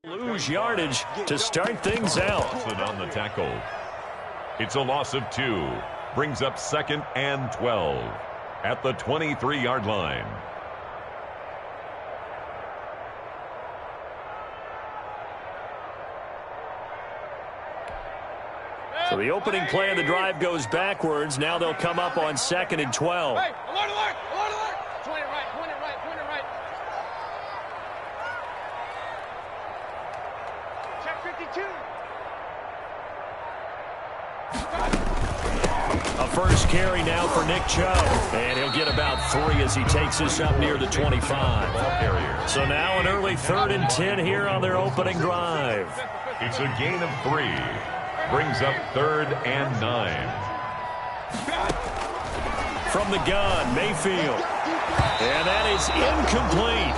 Lose yardage to start things out. On the tackle. It's a loss of 2. Brings up 2nd and 12 at the 23-yard line. So the opening play of the drive goes backwards. Now they'll come up on 2nd and 12. Hey, alert, alert, alert, alert. Point it right, point it right, point it right. Check 52. A first carry now for Nick Chubb. And he'll get about 3 as he takes this up near the 25. So now an early 3rd and 10 here on their opening drive. It's a gain of 3. Brings up 3rd and 9. From the gun, Mayfield. And that is incomplete.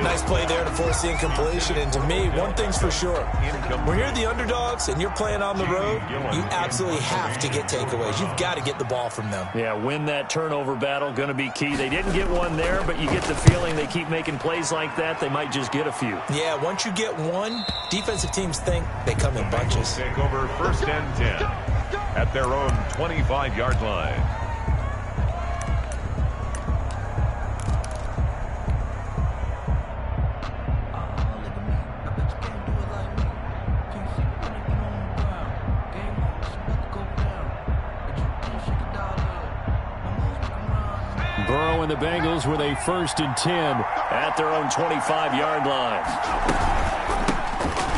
Nice play there to force the incompletion. And to me, one thing's for sure. When you're the underdogs and you're playing on the road, you absolutely have to get takeaways. You've got to get the ball from them. Yeah, win that turnover battle, going to be key. They didn't get one there, but you get the feeling they keep making plays like that, they might just get a few. Yeah, once you get one, defensive teams think they come in bunches. Take over 1st and 10 at their own 25-yard line. Burrow and the Bengals with a 1st and 10 at their own 25-yard line.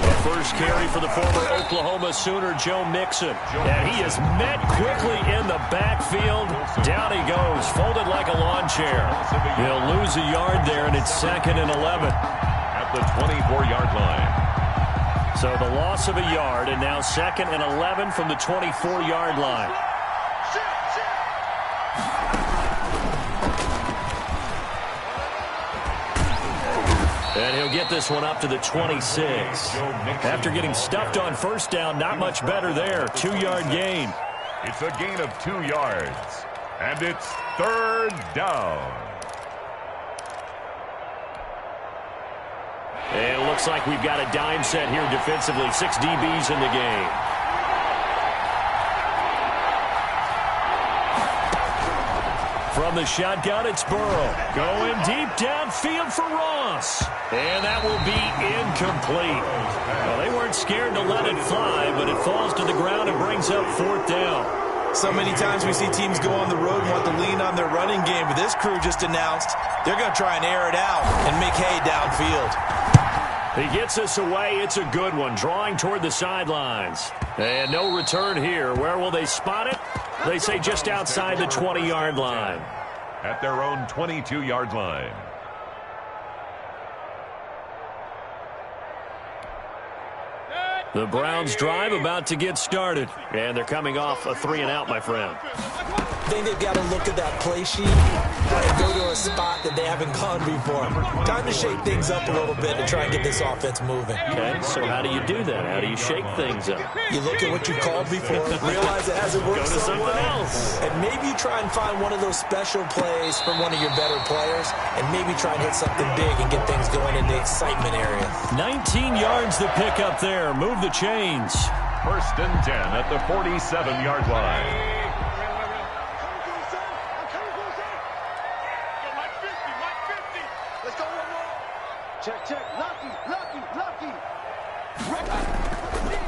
The first carry for the former Oklahoma Sooner, Joe Mixon. And he is met quickly in the backfield. Down he goes, folded like a lawn chair. He'll lose a yard there, and it's 2nd and 11. At the 24-yard line. So the loss of a yard, and now 2nd and 11 from the 24-yard line. And he'll get this one up to the 26. After getting stuffed on 1st down, not much better there. 2-yard gain. It's a gain of 2 yards. And it's 3rd down. And it looks like we've got a dime set here defensively. 6 DBs in the game. From the shotgun, it's Burrow. Going deep downfield for Ross. And that will be incomplete. Well, they weren't scared to let it fly, but it falls to the ground and brings up 4th down. So many times we see teams go on the road and want to lean on their running game, but this crew just announced they're going to try and air it out and make hay downfield. He gets this away. It's a good one, drawing toward the sidelines. And no return here. Where will they spot it? They say just outside the 20-yard line. At their own 22-yard line. The Browns drive about to get started. And they're coming off a 3-and-out, my friend. I think they've got to look at that play sheet and go to a spot that they haven't gone before. Time to shake things up a little bit to try and get this offense moving. Okay, so how do you do that? How do you shake things up? You look at what you called before, realize it hasn't worked so well, and maybe you try and find one of those special plays from one of your better players, and maybe try and hit something big and get things going in the excitement area. 19 yards to pick up there. Move the chains. 1st and 10 at the 47-yard line.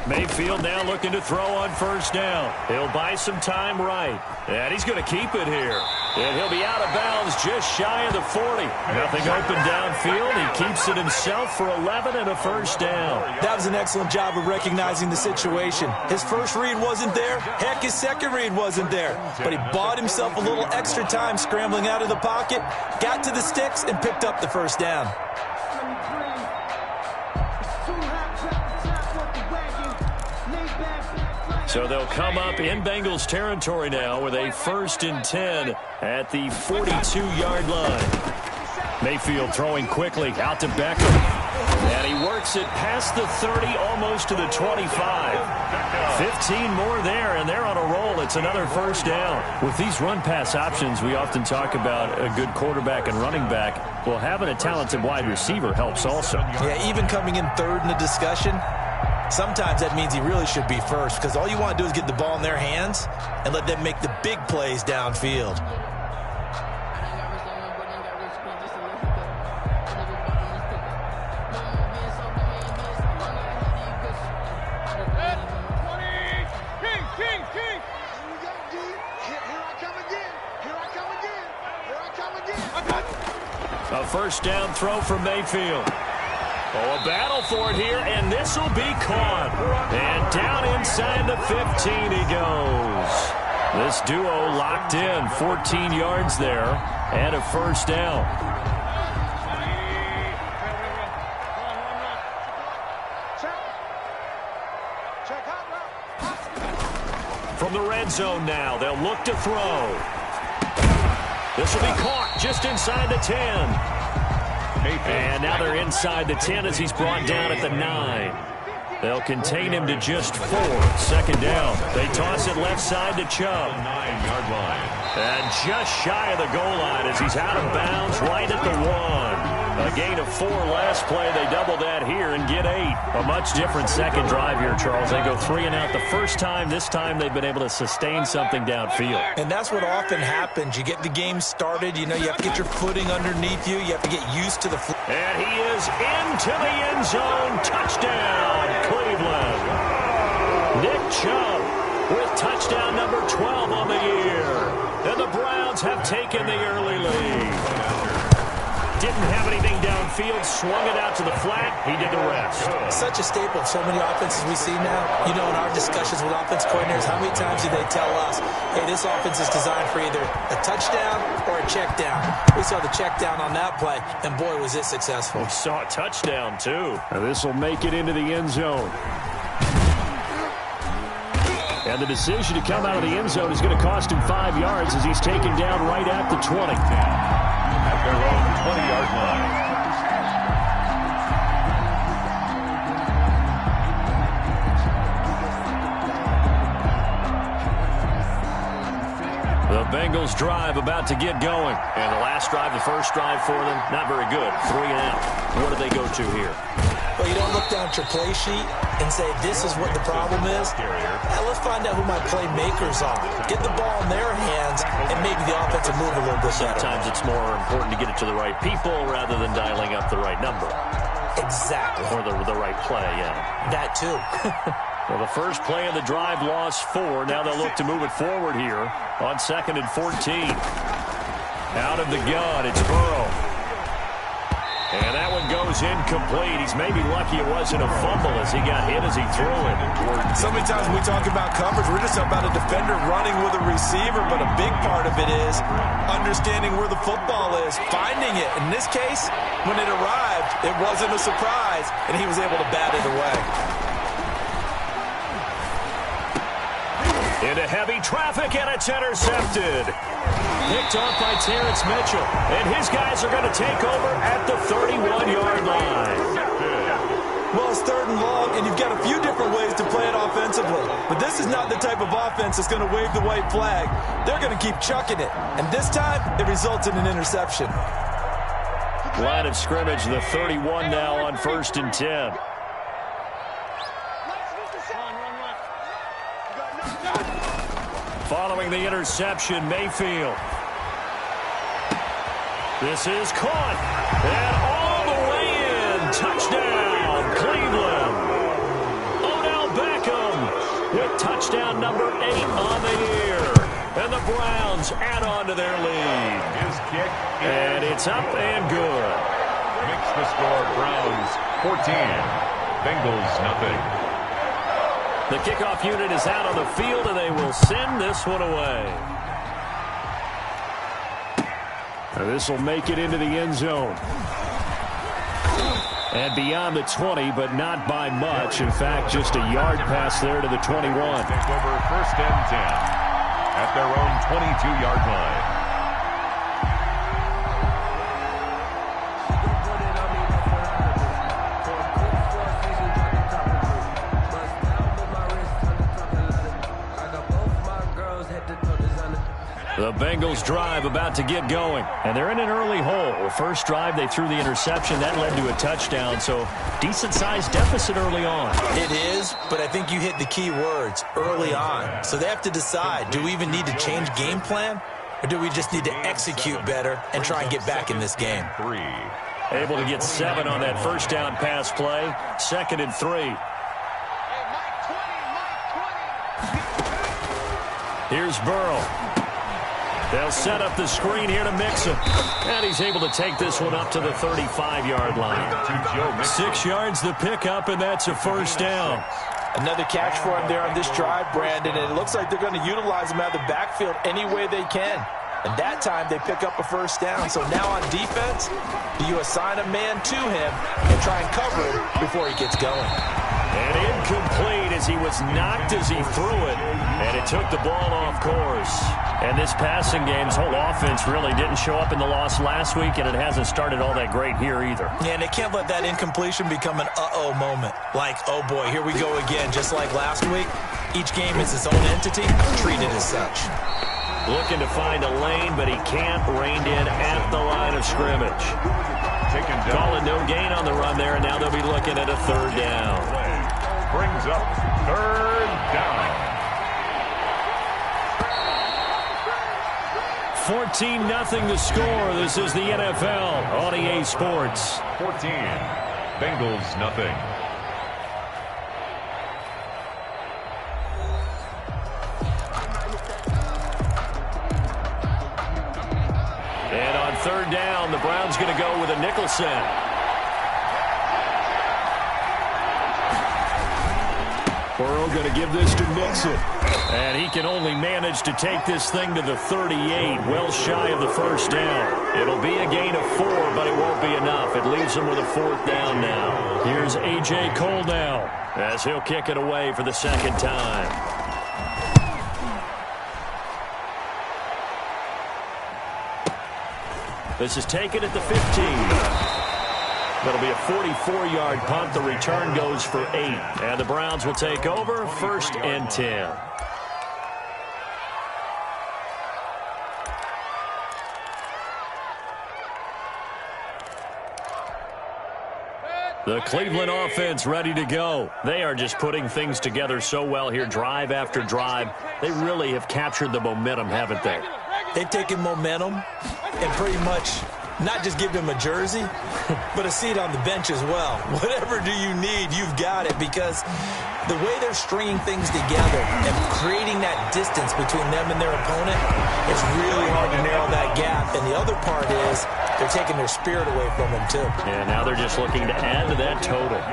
Mayfield now looking to throw on 1st down. He'll buy some time right. And he's going to keep it here. And he'll be out of bounds just shy of the 40. Nothing open downfield. He keeps it himself for 11 and a 1st down. That was an excellent job of recognizing the situation. His first read wasn't there. Heck, his second read wasn't there. But he bought himself a little extra time scrambling out of the pocket, got to the sticks, and picked up the 1st down. So they'll come up in Bengals territory now with a 1st and 10 at the 42-yard line. Mayfield throwing quickly out to Beckham. And he works it past the 30, almost to the 25. 15 more there, and they're on a roll. It's another first down. With these run-pass options, we often talk about a good quarterback and running back. Well, having a talented wide receiver helps also. Yeah, even coming in third in the discussion, sometimes that means he really should be first, because all you want to do is get the ball in their hands and let them make the big plays downfield. A first down throw from Mayfield. Oh, a battle for it here, and this will be caught. And down inside the 15 he goes. This duo locked in, 14 yards there, and a first down. From the red zone now, they'll look to throw. This will be caught just inside the 10. And now they're inside the 10 as he's brought down at the 9. They'll contain him to just 4. Second down. They toss it left side to Chubb. 9-yard line. And just shy of the goal line as he's out of bounds right at the 1. A gain of 4 last play. They double that here and get 8. A much different second drive here, Charles. They go 3 and out the first time. This time they've been able to sustain something downfield. And that's what often happens. You get the game started. You know, you have to get your footing underneath you. You have to get used to the flow. And he is into the end zone. Touchdown, Cleveland. Nick Chubb with touchdown number 12 on the year. And the Browns have taken the early lead. Didn't have anything downfield, swung it out to the flat. He did the rest. Such a staple of so many offenses we see now. You know, in our discussions with offense coordinators, how many times do they tell us, hey, this offense is designed for either a touchdown or a check down. We saw the check down on that play, and boy, was it successful. We saw a touchdown, too. And this will make it into the end zone. And the decision to come out of the end zone is going to cost him 5 yards as he's taken down right at the 20. At their own 20-yard line. The Bengals drive about to get going. And the last drive, the first drive for them, not very good. 3 and out. What do they go to here? Well, you don't look down at your play sheet and say, this is what the problem is. Now, let's find out who my playmakers are. Get the ball in their hands and maybe the offensive move a little bit better. Sometimes it's more important to get it to the right people rather than dialing up the right number. Exactly. Or the right play, yeah. That too. Well, the first play of the drive lost 4. Now they'll look to move it forward here on 2nd and 14. Out of the gun, it's Burrow. And that one goes incomplete. He's maybe lucky it wasn't a fumble as he got hit as he threw it. So many times when we talk about coverage, we're just about a defender running with a receiver, but a big part of it is understanding where the football is, finding it. In this case, when it arrived, it wasn't a surprise, and he was able to bat it away. Into heavy traffic, and it's intercepted. Picked off by Terrence Mitchell. And his guys are going to take over at the 31-yard line. Well, it's 3rd and long, and you've got a few different ways to play it offensively. But this is not the type of offense that's going to wave the white flag. They're going to keep chucking it. And this time, it results in an interception. Line of scrimmage, the 31 now on 1st and 10. Following the interception, Mayfield. This is caught. And all the way in. Touchdown, Cleveland. Odell Beckham with touchdown number 8 on the year. And the Browns add on to their lead. His kick. And it's up and good. Makes the score Browns 14. Bengals nothing. The kickoff unit is out on the field, and they will send this one away. This will make it into the end zone. And beyond the 20, but not by much. In fact, just a yard pass there to the 21. Take over 1st and 10 at their own 22-yard line. The Bengals drive about to get going, and they're in an early hole. First drive, they threw the interception. That led to a touchdown, so decent-sized deficit early on. It is, but I think you hit the key words, early on. So they have to decide, do we even need to change game plan, or do we just need to execute better and try and get back in this game? Able to get 7 on that first down pass play. 2nd and 3. Here's Burrow. They'll set up the screen here to Mixon. And he's able to take this one up to the 35-yard line. 6 yards the pickup, and that's a first down. Another catch for him there on this drive, Brandon, and it looks like they're going to utilize him out of the backfield any way they can. And that time they pick up a first down. So now on defense, you assign a man to him and try and cover him before he gets going. And incomplete as he was knocked as he threw it, and it took the ball off course. And this passing game's whole offense really didn't show up in the loss last week, and it hasn't started all that great here either. Yeah, and they can't let that incompletion become an uh-oh moment. Like, oh boy, here we go again, just like last week. Each game is its own entity, treated as such. Looking to find a lane, but he can't. Reined in at the line of scrimmage. Calling no gain on the run there, and now they'll be looking at a 3rd down. Brings up 3rd down. 14-0 the score. This is the NFL on EA Sports. 14. Bengals nothing. And on 3rd down, the Browns going to go with a nickel set. Burrow going to give this to Mixon. And he can only manage to take this thing to the 38, well shy of the first down. It'll be a gain of 4, but it won't be enough. It leaves him with a 4th down now. Here's A.J. Cole now as he'll kick it away for the 2nd time. This is taken at the 15. That'll be a 44-yard punt. The return goes for 8. And the Browns will take over 1st and 10. The Cleveland offense ready to go. They are just putting things together so well here, drive after drive. They really have captured the momentum, haven't they? They've taken momentum and pretty much not just give him a jersey, but a seat on the bench as well. Whatever do you need, you've got it, because the way they're stringing things together and creating that distance between them and their opponent, it's really hard to narrow that gap. And the other part is they're taking their spirit away from them, too. And now they're just looking to add to that total.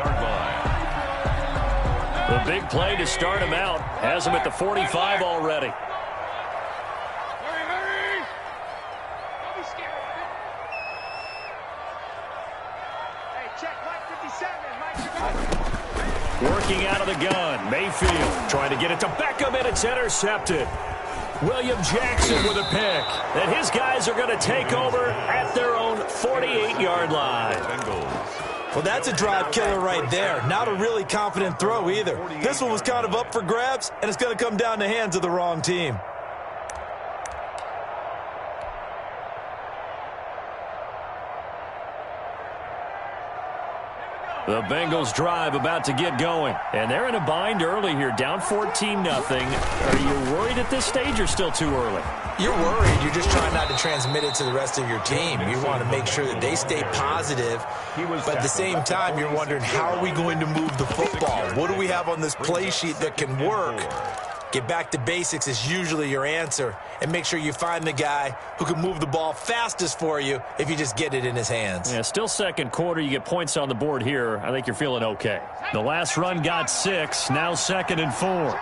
The big play to start him out has him at the 45 already. Working out of the gun, Mayfield trying to get it to Beckham, and it's intercepted. William Jackson with a pick. And his guys are going to take over at their own 48-yard line. Well, that's a drive killer right there. Not a really confident throw either. This one was kind of up for grabs, and it's going to come down the hands of the wrong team. The Bengals drive about to get going. And they're in a bind early here, down 14-0. Are you worried at this stage or still too early? You're worried. You're just trying not to transmit it to the rest of your team. You want to make sure that they stay positive. But at the same time, you're wondering, how are we going to move the football? What do we have on this play sheet that can work? Get back to basics is usually your answer. And make sure you find the guy who can move the ball fastest for you if you just get it in his hands. Yeah, still 2nd quarter. You get points on the board here. I think you're feeling okay. The last run got 6. Now 2nd and 4.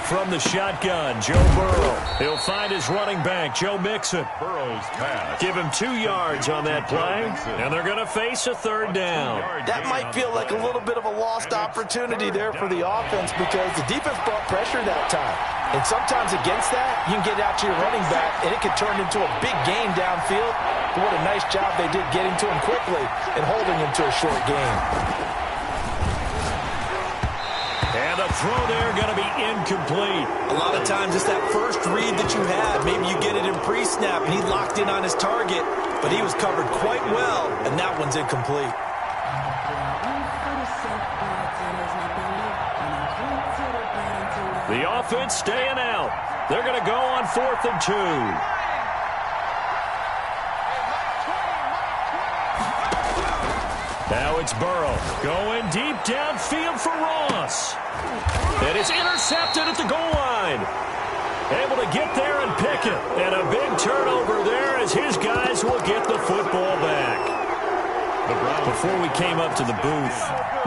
From the shotgun, Joe Burrow. He'll find his running back, Joe Mixon. Burrow's pass. Give him 2 yards on that play, and they're going to face a 3rd down. That might feel like a little bit of a lost opportunity there for the offense, because the defense brought pressure that time. And sometimes against that, you can get out to your running back, and it can turn into a big gain downfield. But what a nice job they did getting to him quickly and holding him to a short gain. And the The throw there going to be incomplete. A lot of times it's that first read that you have. Maybe you get it in pre-snap, and he locked in on his target, but he was covered quite well, and that one's incomplete. The offense staying out. They're going to go on 4th and 2. Now it's Burrow going deep downfield for Ross. And it's intercepted at the goal line. Able to get there and pick it. And a big turnover there as his guys will get the football back. Before we came up to the booth,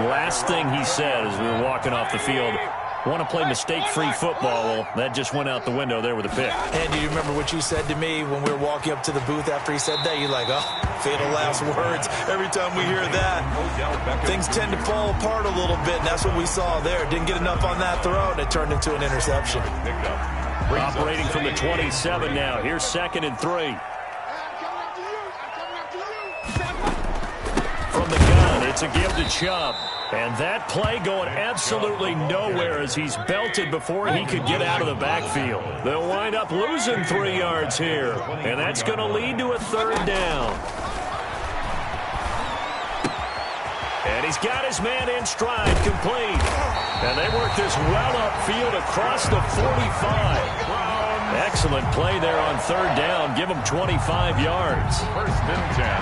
last thing he said as we were walking off the field, want to play mistake-free football. Well, that just went out the window there with a pick. And do you remember what you said to me when we were walking up to the booth after he said that? You're like, oh, fatal last words. Every time we hear that, things tend to fall apart a little bit, and that's what we saw there. Didn't get enough on that throw, and it turned into an interception. Operating from the 27 now. Here's 2nd and 3. From the gun, it's a give to Chubb. And that play going absolutely nowhere as he's belted before he could get out of the backfield. They'll wind up losing 3 yards here. And that's going to lead to a 3rd down. And he's got his man in stride, complete. And they work this well upfield across the 45. Excellent play there on 3rd down. Give him 25 yards.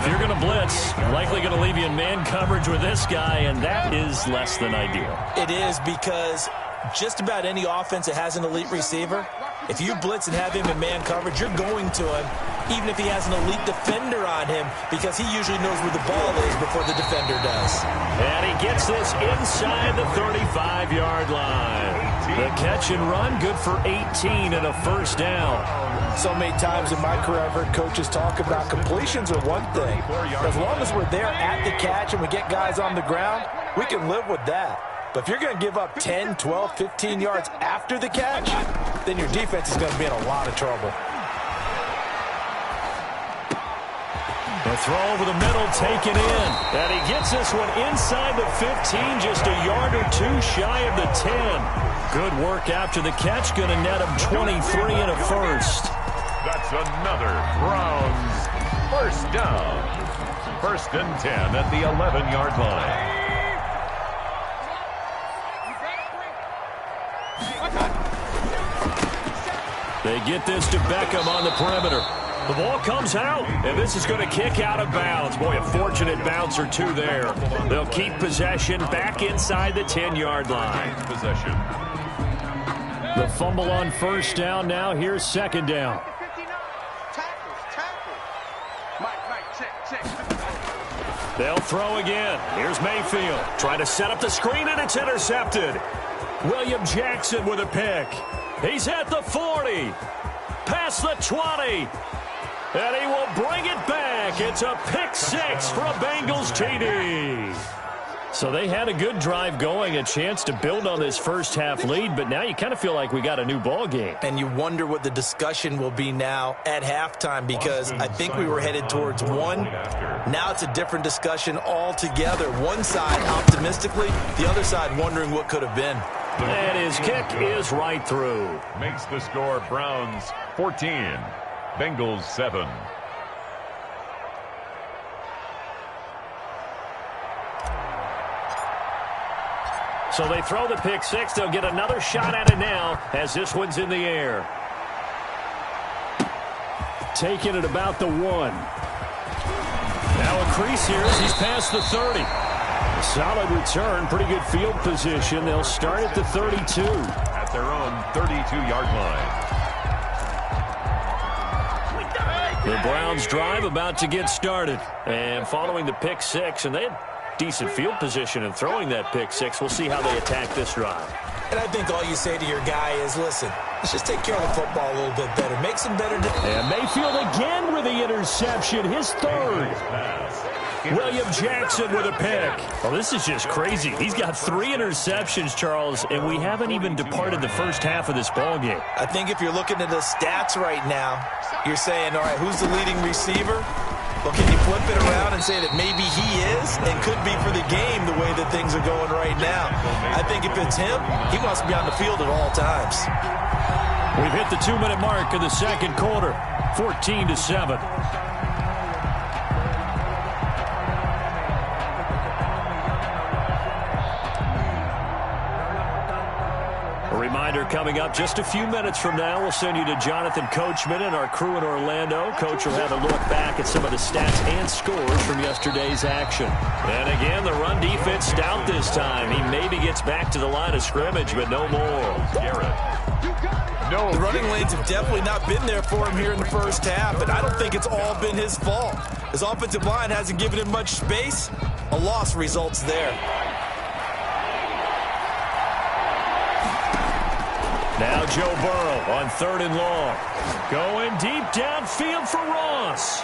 If you're going to blitz, likely going to leave you in man coverage with this guy, and that is less than ideal. It is, because just about any offense that has an elite receiver, if you blitz and have him in man coverage, you're going to him, even if he has an elite defender on him, because he usually knows where the ball is before the defender does. And he gets this inside the 35-yard line. The catch and run, good for 18 and a 1st down. So many times in my career, I've heard coaches talk about completions are one thing. As long as we're there at the catch and we get guys on the ground, we can live with that. But if you're going to give up 10, 12, 15 yards after the catch, then your defense is going to be in a lot of trouble. The throw over the middle taken in. And he gets this one inside the 15, just a yard or 2 shy of the 10. Good work after the catch, going to net him 23 and a 1st. That's another Browns 1st down. 1st and 10 at the 11-yard line. They get this to Beckham on the perimeter. The ball comes out, and this is going to kick out of bounds. Boy, a fortunate bounce or 2 there. They'll keep possession back inside the 10-yard line. Possession. The fumble on 1st down now. Here's 2nd down. They'll throw again. Here's Mayfield. Trying to set up the screen, and it's intercepted. William Jackson with a pick. He's at the 40. Past the 20. And he will bring it back. It's a pick 6 for a Bengals TD. So they had a good drive going, a chance to build on this first half lead, but now you kind of feel like we got a new ball game. And you wonder what the discussion will be now at halftime, because I think we were headed towards 1. Now it's a different discussion altogether. One side optimistically, the other side wondering what could have been. And his kick is right through. Makes the score Browns 14, Bengals 7. So they throw the pick 6. They'll get another shot at it now as this one's in the air. Taking it about the 1. Now a crease here as he's past the 30. A solid return, pretty good field position. They'll start at the 32. At their own 32-yard line. The Browns drive about to get started. And following the pick 6, and they had decent field position in throwing that pick 6. We'll see how they attack this drive. And I think all you say to your guy is, listen, let's just take care of the football a little bit better. Make some better. And Mayfield again with the interception, his 3rd. William Jackson with a pick. Well, this is just crazy. He's got 3 interceptions, Charles, and we haven't even departed the first half of this ball game. I think if you're looking at the stats right now, you're saying, all right, who's the leading receiver? Well, can you flip it around and say that maybe he is and could be for the game the way that things are going right now? I think if it's him, he wants to be on the field at all times. We've hit the 2-minute mark of the second quarter, 14-7. Reminder coming up just a few minutes from now. We'll send you to Jonathan Coachman and our crew in Orlando. Coach will have a look back at some of the stats and scores from yesterday's action. And again, the run defense stout this time. He maybe gets back to the line of scrimmage, but no more. Garrett. No, the running lanes have definitely not been there for him here in the first half, and I don't think it's all been his fault. His offensive line hasn't given him much space. A loss results there. Now Joe Burrow on 3rd and long. Going deep downfield for Ross.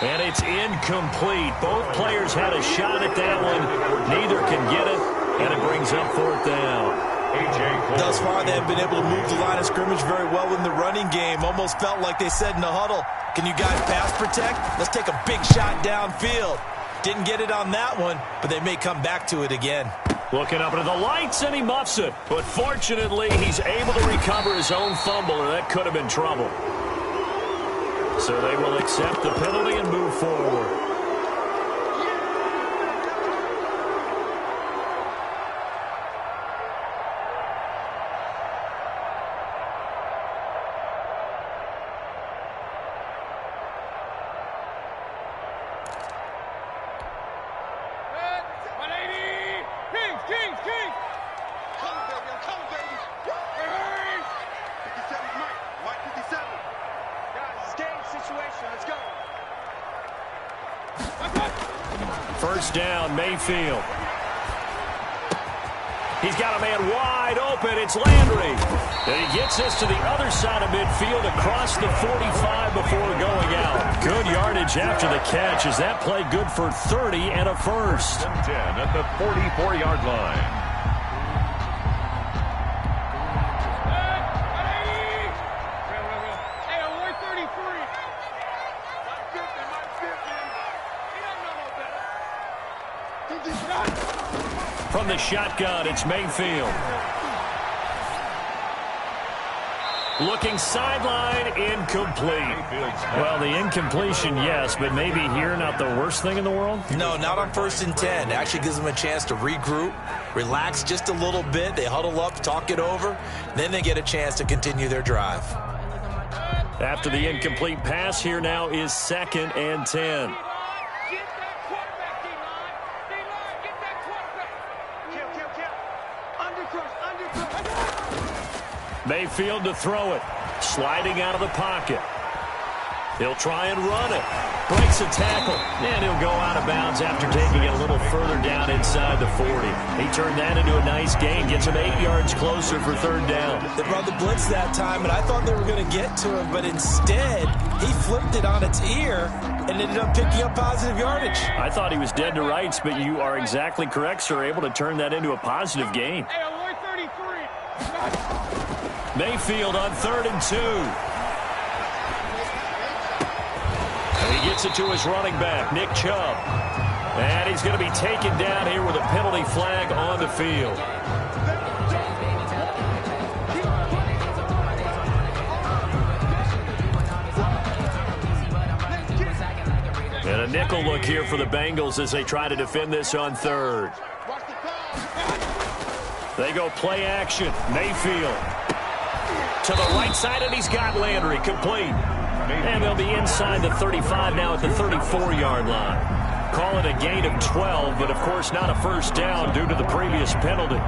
And it's incomplete. Both players had a shot at that one. Neither can get it, and it brings up 4th down. Thus far, they have been able to move the line of scrimmage very well in the running game. Almost felt like they said in the huddle, can you guys pass protect? Let's take a big shot downfield. Didn't get it on that one, but they may come back to it again. Looking up into the lights, and he muffs it. But fortunately, he's able to recover his own fumble, or that could have been trouble. So they will accept the penalty and move forward. First down, Mayfield. He's got a man wide open. It's Landry. And he gets this to the other side of midfield across the 45 before going out. Good yardage after the catch. Is that play good for 30 and a first? 10 at the 44-yard line. From the shotgun, it's Mayfield. Looking sideline, incomplete. Well, the incompletion, yes, but maybe here not the worst thing in the world? No, not on 1st and 10. It actually gives them a chance to regroup, relax just a little bit. They huddle up, talk it over, then they get a chance to continue their drive. After the incomplete pass, here now is 2nd and 10. Mayfield to throw it. Sliding out of the pocket. He'll try and run it. Breaks a tackle. And he'll go out of bounds after taking it a little further down inside the 40. He turned that into a nice gain. Gets him 8 yards closer for 3rd down. They brought the blitz that time, and I thought they were going to get to him, but instead, he flipped it on its ear and ended up picking up positive yardage. I thought he was dead to rights, but you are exactly correct, sir. Able to turn that into a positive gain. Mayfield on 3rd and 2. And he gets it to his running back, Nick Chubb. And he's going to be taken down here with a penalty flag on the field. And a nickel look here for the Bengals as they try to defend this on 3rd. They go play action. Mayfield to the right side, and he's got Landry complete. And they'll be inside the 35 now at the 34-yard line. Call it a gain of 12, but of course not a first down due to the previous penalty.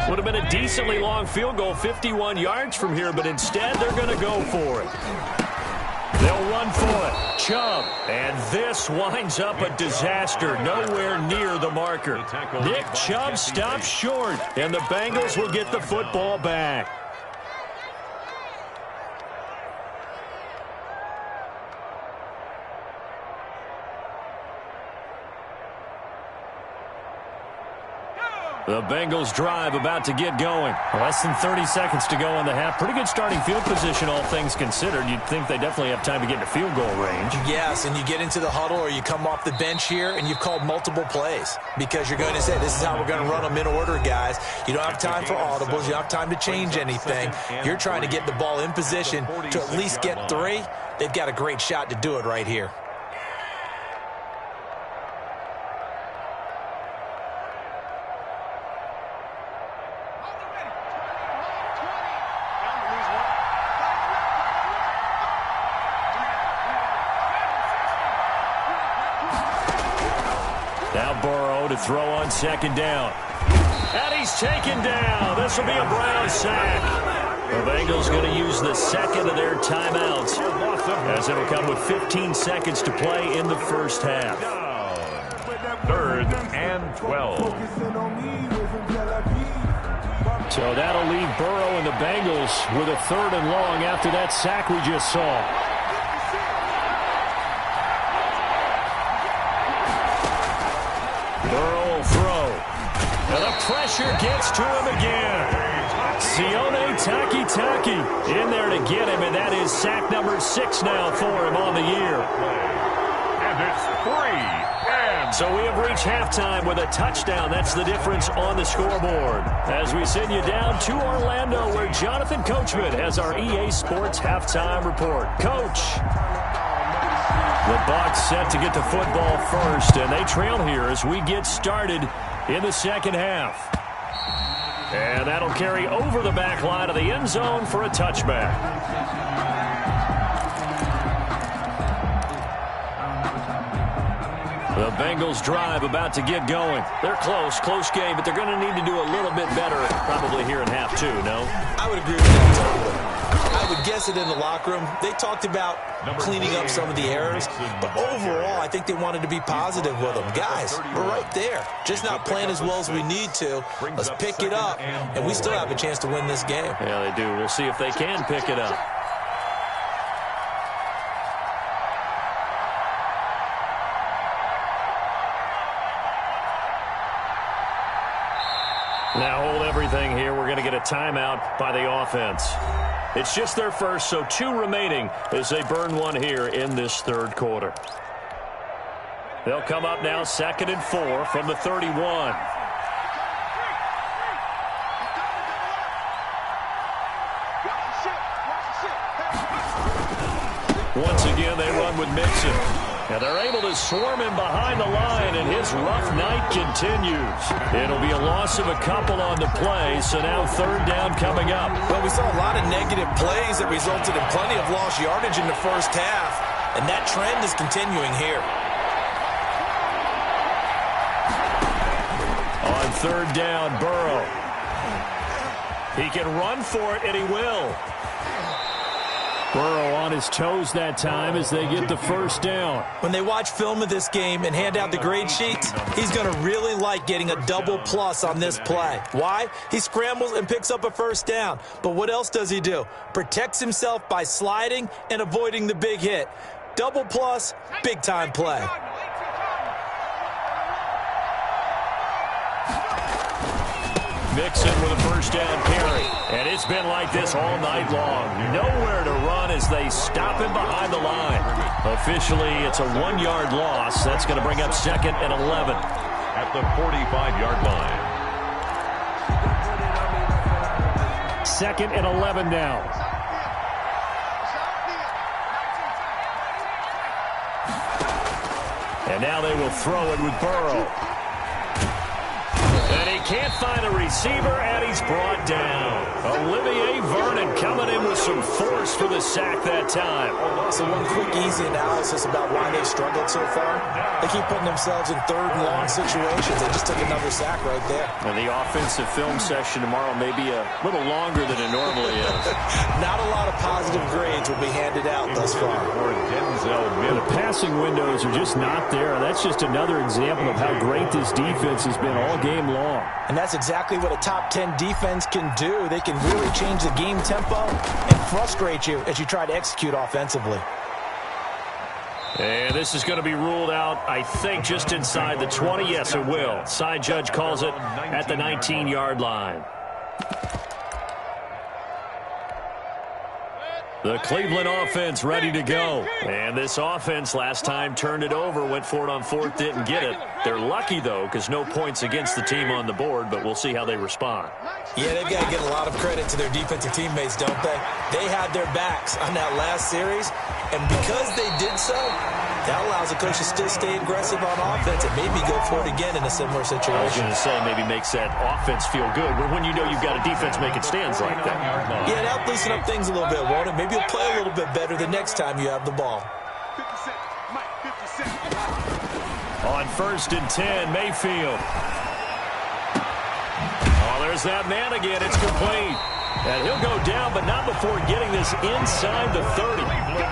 Would have been a decently long field goal, 51 yards from here, but instead they're going to go for it. They'll run for it. Chubb. And this winds up a disaster. Nowhere near the marker. Nick Chubb stops short, and the Bengals will get the football back. The Bengals drive about to get going. Less than 30 seconds to go in the half. Pretty good starting field position, all things considered. You'd think they definitely have time to get into field goal range. Yes, and you get into the huddle or you come off the bench here and you've called multiple plays because you're going to say, this is how we're going to run them in order, guys. You don't have time for audibles. You don't have time to change anything. You're trying to get the ball in position to at least get 3. They've got a great shot to do it right here. Now Burrow to throw on second down. And he's taken down. This will be a Brown sack. The Bengals going to use the second of their timeouts, as it'll come with 15 seconds to play in the first half. 3rd and 12. So that'll leave Burrow and the Bengals with a 3rd and long after that sack we just saw. Burrow will throw. And the pressure gets to him again. Sione Takitaki in there to get him, and that is sack number 6 now for him on the year. And it's 3. So we have reached halftime with a touchdown. That's the difference on the scoreboard. As we send you down to Orlando, where Jonathan Coachman has our EA Sports halftime report. Coach. The Bucs set to get the football first, and they trail here as we get started in the second half. And that'll carry over the back line of the end zone for a touchback. The Bengals drive about to get going. They're close game, but they're going to need to do a little bit better probably here in half 2, no? I would agree with that totally. I would guess it in the locker room. They talked about cleaning up some of the errors, but overall, I think they wanted to be positive with them. Guys, we're right there. Just not playing as well as we need to. Let's pick it up, and we still have a chance to win this game. Yeah, they do. We'll see if they can pick it up. Now hold everything here. We're going to get a timeout by the offense. It's just their first, so 2 remaining as they burn 1 here in this 3rd quarter. They'll come up now 2nd and 4 from the 31. Once again, they run with Mixon. And they're able to swarm him behind the line, and his rough night continues. It'll be a loss of a couple on the play, so now 3rd down coming up. Well, we saw a lot of negative plays that resulted in plenty of lost yardage in the first half, and that trend is continuing here. On 3rd down, Burrow. He can run for it, and he will. Burrow on his toes that time as they get the first down. When they watch film of this game and hand out the grade sheets, he's going to really like getting a double plus on this play. Why? He scrambles and picks up a first down. But what else does he do? Protects himself by sliding and avoiding the big hit. Double plus, big-time play. Mixon with a first down carry. And it's been like this all night long. Nowhere to run as they stop him behind the line. Officially, it's a 1-yard loss. That's going to bring up 2nd and 11. At the 45-yard line. 2nd and 11 now. And now they will throw it with Burrow. And he can't find a receiver, and he's brought down. Olivier Vernon coming in with some force for the sack that time. So one quick, easy analysis about why they've struggled so far. They keep putting themselves in 3rd and long situations. They just took another sack right there. And the offensive film session tomorrow may be a little longer than it normally is. Not a lot of positive grades will be handed out thus far. The passing windows are just not there. That's just another example of how great this defense has been all game long. And that's exactly what a top 10 defense can do. They can really change the game tempo and frustrate you as you try to execute offensively. And this is going to be ruled out, I think, just inside the 20. Yes, it will. Side judge calls it at the 19-yard line. The Cleveland offense ready to go. And this offense last time turned it over, went for it on fourth, didn't get it. They're lucky, though, because no points against the team on the board, but we'll see how they respond. Yeah, they've got to give a lot of credit to their defensive teammates, don't they? They had their backs on that last series, and because they did so, that allows the coach to still stay aggressive on offense and maybe go for it again in a similar situation. I was going to say maybe makes that offense feel good when you know you've got a defense making stands like that. Yeah, that'll loosen up things a little bit, won't it? Maybe you'll play a little bit better the next time you have the ball. On 1st and 10, Mayfield. Oh, there's that man again. It's complete. And he'll go down, but not before getting this inside the 30.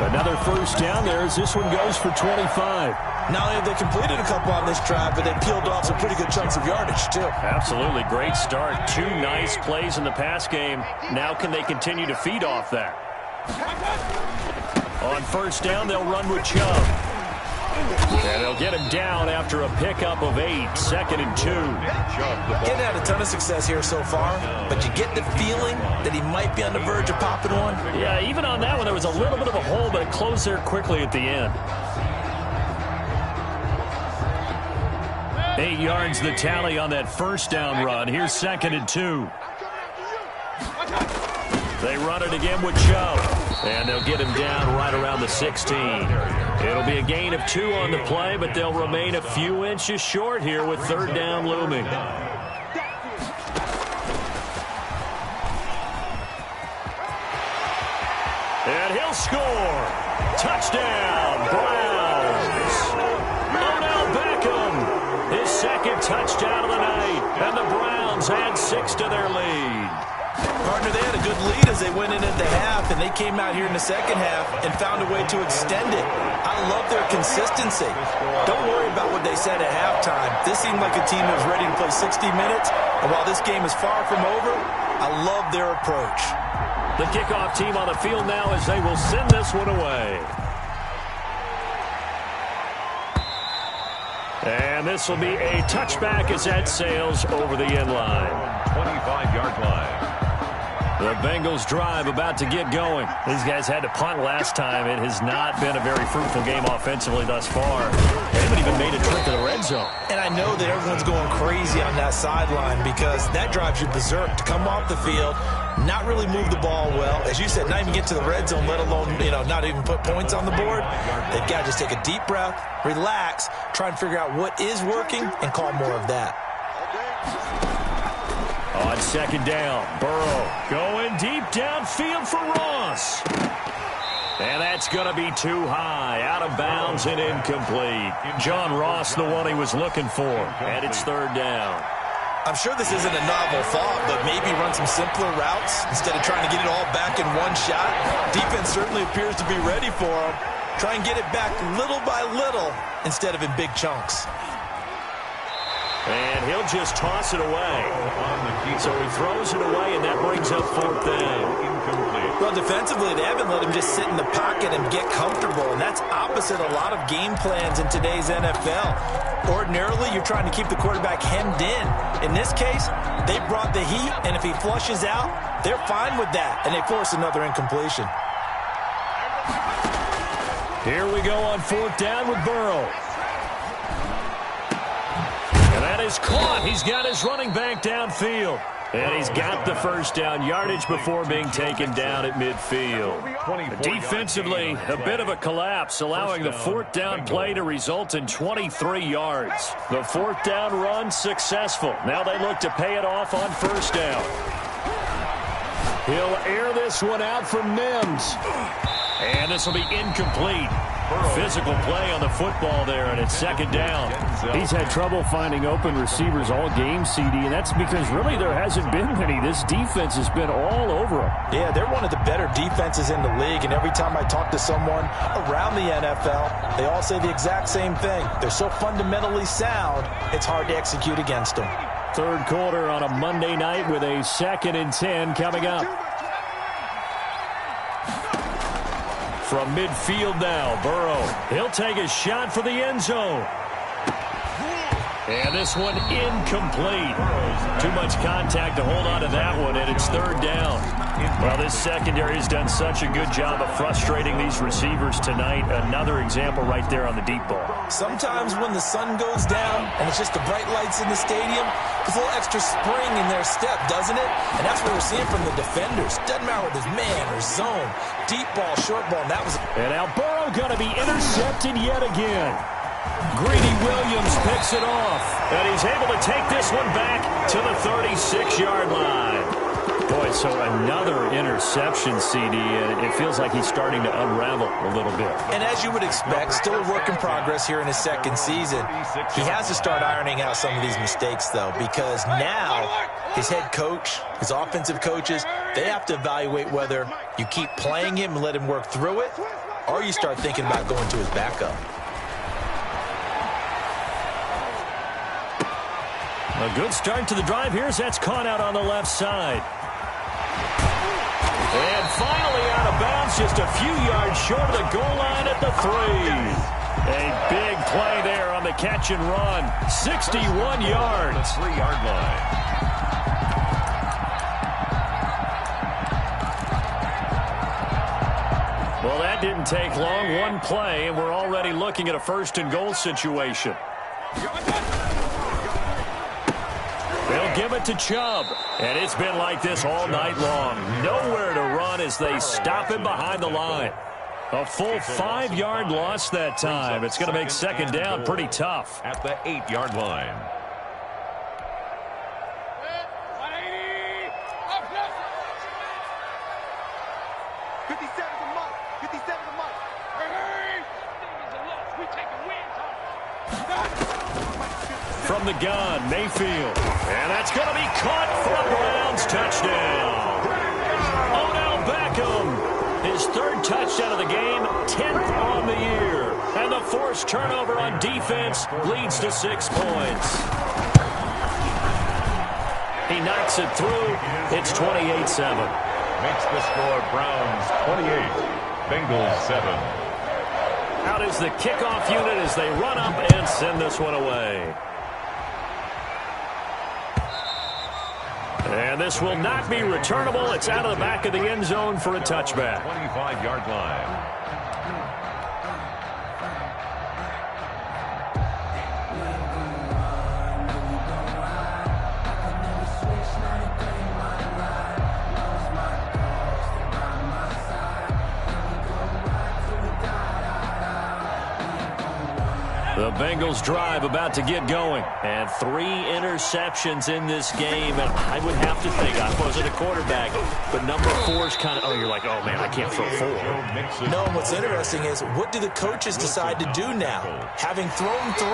Another first down there as this one goes for 25. Not only have they completed a couple on this drive, but they peeled off some pretty good chunks of yardage, too. Absolutely. Great start. 2 nice plays in the pass game. Now can they continue to feed off that? On 1st down, they'll run with Chubb. And they'll get him down after a pickup of 8, 2nd and 2. Getting had a ton of success here so far, but you get the feeling that he might be on the verge of popping one. Yeah, even on that one, there was a little bit of a hole, but it closed there quickly at the end. 8 yards the tally on that first down run. Here's 2nd and 2. They run it again with Chubb. And they'll get him down right around the 16. It'll be a gain of 2 on the play, but they'll remain a few inches short here with 3rd down looming. And he'll score. Touchdown, Browns. Odell Beckham, his 2nd touchdown of the night. And the Browns add 6 to their lead. Partner, they had a good lead as they went into the half, and they came out here in the second half and found a way to extend it. I love their consistency. Don't worry about what they said at halftime. This seemed like a team that was ready to play 60 minutes, and while this game is far from over, I love their approach. The kickoff team on the field now as they will send this one away. And this will be a touchback as that sails over the end line. 25-yard line. The Bengals drive about to get going. These guys had to punt last time. It has not been a very fruitful game offensively thus far. They haven't even made a trip to the red zone. And I know that everyone's going crazy on that sideline because that drives you berserk to come off the field, not really move the ball well. As you said, not even get to the red zone, let alone, not even put points on the board. They've got to just take a deep breath, relax, try and figure out what is working, and call more of that. On 2nd down, Burrow going deep downfield for Ross. And that's going to be too high, out of bounds and incomplete. John Ross, the one he was looking for, and it's 3rd down. I'm sure this isn't a novel thought, but maybe run some simpler routes instead of trying to get it all back in one shot. Defense certainly appears to be ready for him. Try and get it back little by little instead of in big chunks. And he'll just toss it away. So he throws it away, and that brings up 4th down. Well, defensively, they haven't let him just sit in the pocket and get comfortable, and that's opposite a lot of game plans in today's NFL. Ordinarily, you're trying to keep the quarterback hemmed in. In this case, they brought the heat, and if he flushes out, they're fine with that, and they force another incompletion. Here we go on 4th down with Burrow. And that is caught. He's got his running back downfield. And he's got the first down yardage before being taken down at midfield. Defensively, a bit of a collapse, allowing the 4th down play to result in 23 yards. The 4th down run successful. Now they look to pay it off on 1st down. He'll air this one out for Mims. And this will be incomplete. Physical play on the football there, and it's 2nd down. He's had trouble finding open receivers all game, CD, and that's because really there hasn't been many. This defense has been all over him. Yeah, they're one of the better defenses in the league, and every time I talk to someone around the NFL, they all say the exact same thing. They're so fundamentally sound, it's hard to execute against them. 3rd quarter on a Monday night with a 2nd and 10 coming up. From midfield now, Burrow. He'll take a shot for the end zone. And this one incomplete. Too much contact to hold on to that one, and it's third down. Well, this secondary has done such a good job of frustrating these receivers tonight. Another example right there on the deep ball. Sometimes when the sun goes down and it's just the bright lights in the stadium, there's a little extra spring in their step, doesn't it? And that's what we're seeing from the defenders. Doesn't matter whether it's man or zone. Deep ball, short ball, and that was... And now Burrow going to be intercepted yet again. Greedy Williams picks it off, and he's able to take this one back to the 36-yard line. Boy, so another interception, CD, and it feels like he's starting to unravel a little bit. And as you would expect, still a work in progress here in his second season. He has to start ironing out some of these mistakes, though, because now his head coach, his offensive coaches, they have to evaluate whether you keep playing him and let him work through it, or you start thinking about going to his backup. A good start to the drive here as that's caught out on the left side. And finally out of bounds, just a few yards short of the goal line at the 3. A big play there on the catch and run. 61 yards. 3-yard line. Well, that didn't take long. One play, and we're already looking at a first and goal situation. They'll give it to Chubb. And it's been like this all night long. Nowhere to run as they stop him behind the line. A full 5-yard loss that time. It's going to make second down pretty tough. At the 8-yard line. From the gun, Mayfield. And that's going to be caught for a Browns touchdown. Odell Beckham, his third touchdown of the game, 10th on the year. And the forced turnover on defense leads to 6 points. He knocks it through. It's 28-7. Makes the score Browns 28, Bengals 7. Out is the kickoff unit as they run up and send this one away. And this will not be returnable. It's out of the back of the end zone for a touchback. 25-yard line. The Bengals drive about to get going. And 3 interceptions in this game. And I would have to think, I wasn't a quarterback, but number 4 is kind of, you're like, oh, man, I can't throw 4. No, what's interesting is, what do the coaches decide to do now? Having thrown 3,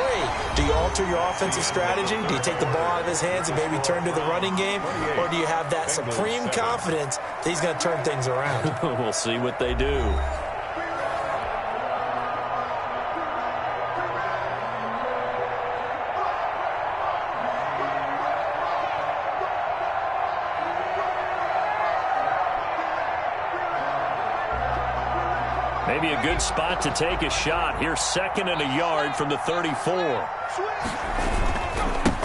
do you alter your offensive strategy? Do you take the ball out of his hands and maybe turn to the running game? Or do you have that supreme confidence that he's going to turn things around? We'll see what they do. Maybe a good spot to take a shot. Here's 2nd and a yard from the 34.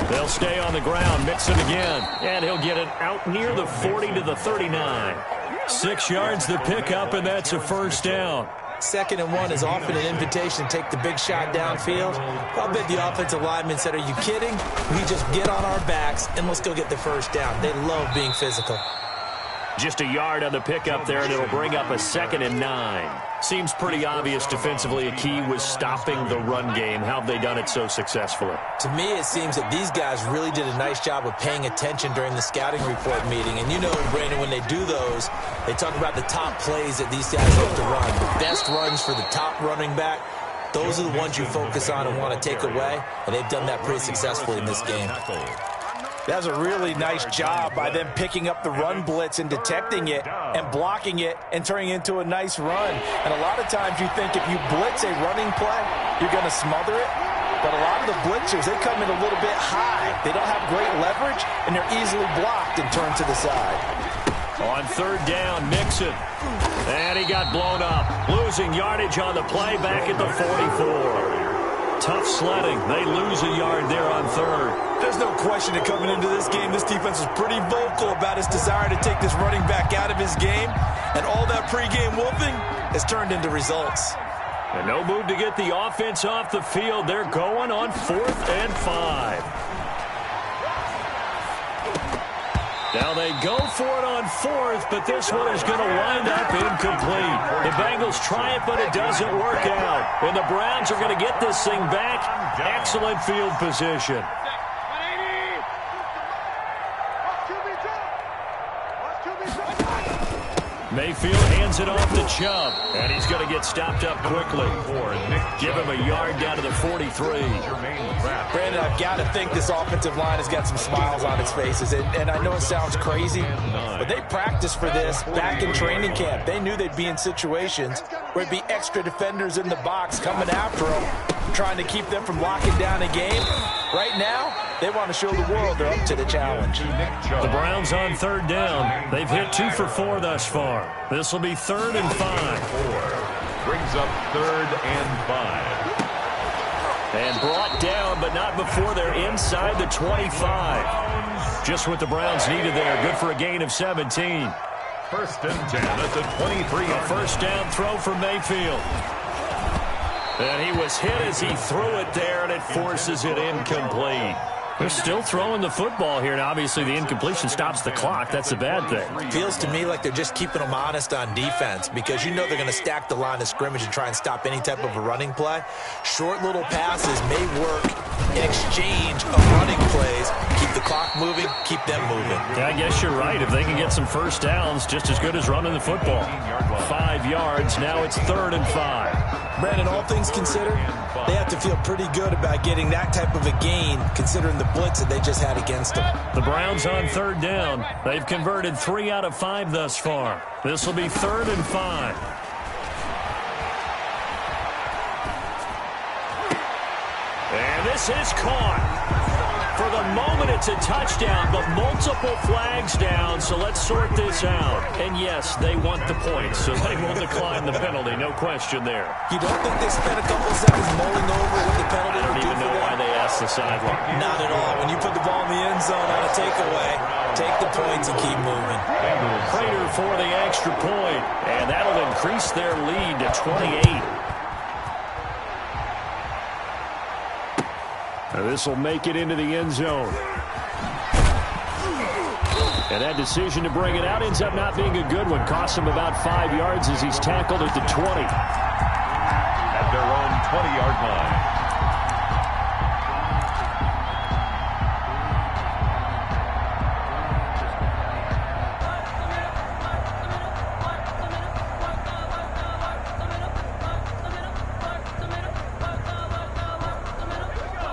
They'll stay on the ground, mix it again, and he'll get it out near the 40 to the 39. 6 yards the pickup, and that's a first down. 2nd and 1 is often an invitation to take the big shot downfield. I'll bet the offensive lineman said, are you kidding? We just get on our backs, and let's go get the first down. They love being physical. Just a yard on the pickup there, and it'll bring up a 2nd and 9. Seems pretty obvious defensively a key was stopping the run game. How have they done it so successfully? To me, it seems that these guys really did a nice job of paying attention during the scouting report meeting. And you know, Brandon, when they do those, they talk about the top plays that these guys have to run. The best runs for the top running back. Those are the ones you focus on and want to take away. And they've done that pretty successfully in this game. That was a really nice job by them picking up the run blitz and detecting it and blocking it and turning it into a nice run. And a lot of times you think if you blitz a running play, you're going to smother it. But a lot of the blitzers, they come in a little bit high. They don't have great leverage, and they're easily blocked and turned to the side. On third down, Mixon. And he got blown up. Losing yardage on the play back at the 44. Tough sledding. They lose a yard there on third. There's no question that coming into this game, this defense was pretty vocal about his desire to take this running back out of his game. And all that pregame whooping has turned into results. And no move to get the offense off the field. They're going on 4th and 5. Now they go for it on 4th, but this one is going to wind up incomplete. The Bengals try it, but it doesn't work out. And the Browns are going to get this thing back. Excellent field position. Mayfield hands it off to Chubb, and he's going to get stopped up quickly. Give him a yard down to the 43. Brandon, I've got to think this offensive line has got some smiles on its faces. And I know it sounds crazy, but they practiced for this back in training camp. They knew they'd be in situations where it'd be extra defenders in the box coming after them, trying to keep them from locking down a game. Right now, they want to show the world they're up to the challenge. The Browns on third down. They've hit 2 for 4 thus far. This will be 3rd and 5. Brings up 3rd and 5. And brought down, but not before they're inside the 25. Just what the Browns needed there. Good for a gain of 17. 1st and 10 at the 23. A first down throw for Mayfield. And he was hit as he threw it there, and it forces it incomplete. They're still throwing the football here, and obviously the incompletion stops the clock. That's a bad thing. Feels to me like they're just keeping them honest on defense because you know they're going to stack the line of scrimmage and try and stop any type of a running play. Short little passes may work in exchange of running plays. Keep the clock moving, keep them moving. Yeah, I guess you're right. If they can get some first downs, just as good as running the football. 5 yards. Now it's 3rd and 5. Brandon, all things considered, they have to feel pretty good about getting that type of a gain considering the blitz that they just had against them. The Browns on third down. They've converted 3 out of 5 thus far. This will be 3rd and 5. And this is caught. For the moment, it's a touchdown, but multiple flags down, so let's sort this out. And yes, they want the points, so they will decline the penalty, no question there. You don't think they spent a couple of seconds mulling over what the penalty I don't even know why they asked the sideline. Not at all. When you put the ball in the end zone on a takeaway, take the points and keep moving. Prater for the extra point, and that'll increase their lead to 28. This will make it into the end zone. And that decision to bring it out ends up not being a good one. Costs him about 5 yards as he's tackled at the 20. At their own 20-yard line.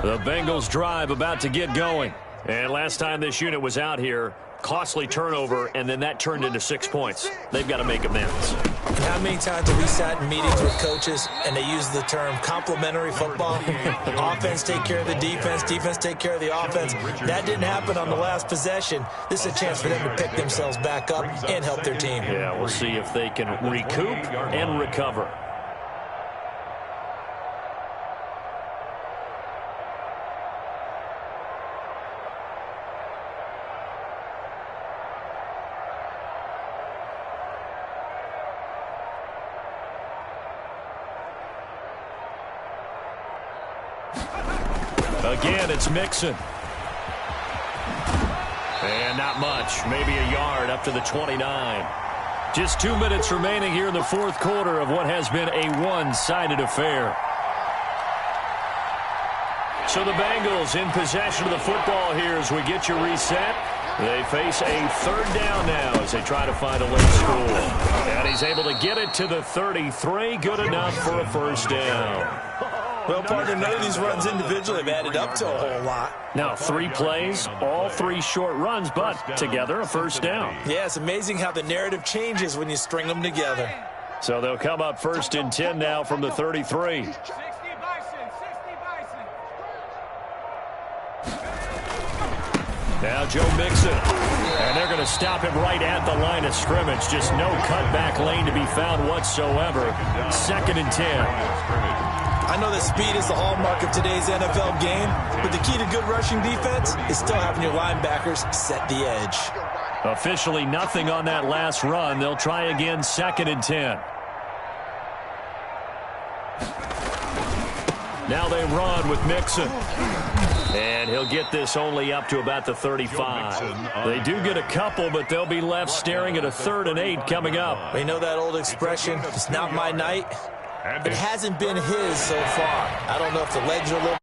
The Bengals drive about to get going. And last time this unit was out here, costly turnover, and then that turned into 6 points. They've got to make amends. How many times have we sat in meetings with coaches and they use the term complementary football? Offense take care of the defense, defense take care of the offense. That didn't happen on the last possession. This is a chance for them to pick themselves back up and help their team. Yeah, we'll see if they can recoup and recover. Again, it's Mixon. And not much. Maybe a yard up to the 29. Just 2 minutes remaining here in the fourth quarter of what has been a one-sided affair. So the Bengals in possession of the football here as we get you reset. They face a third down now as they try to find a late score. And he's able to get it to the 33. Good enough for a first down. Well, partner, none of these runs individually have added up to a whole lot. Now, 3 plays, all 3 short runs, but together a first down. Yeah, it's amazing how the narrative changes when you string them together. So they'll come up 1st and 10 now from the 33. Now Joe Mixon. And they're going to stop him right at the line of scrimmage. Just no cutback lane to be found whatsoever. 2nd and 10. I know that speed is the hallmark of today's NFL game, but the key to good rushing defense is still having your linebackers set the edge. Officially nothing on that last run. They'll try again, 2nd and 10. Now they run with Mixon. And he'll get this only up to about the 35. They do get a couple, but they'll be left staring at a 3rd and 8 coming up. We know that old expression, it's not my night. It hasn't been his so far. I don't know if the legs are a little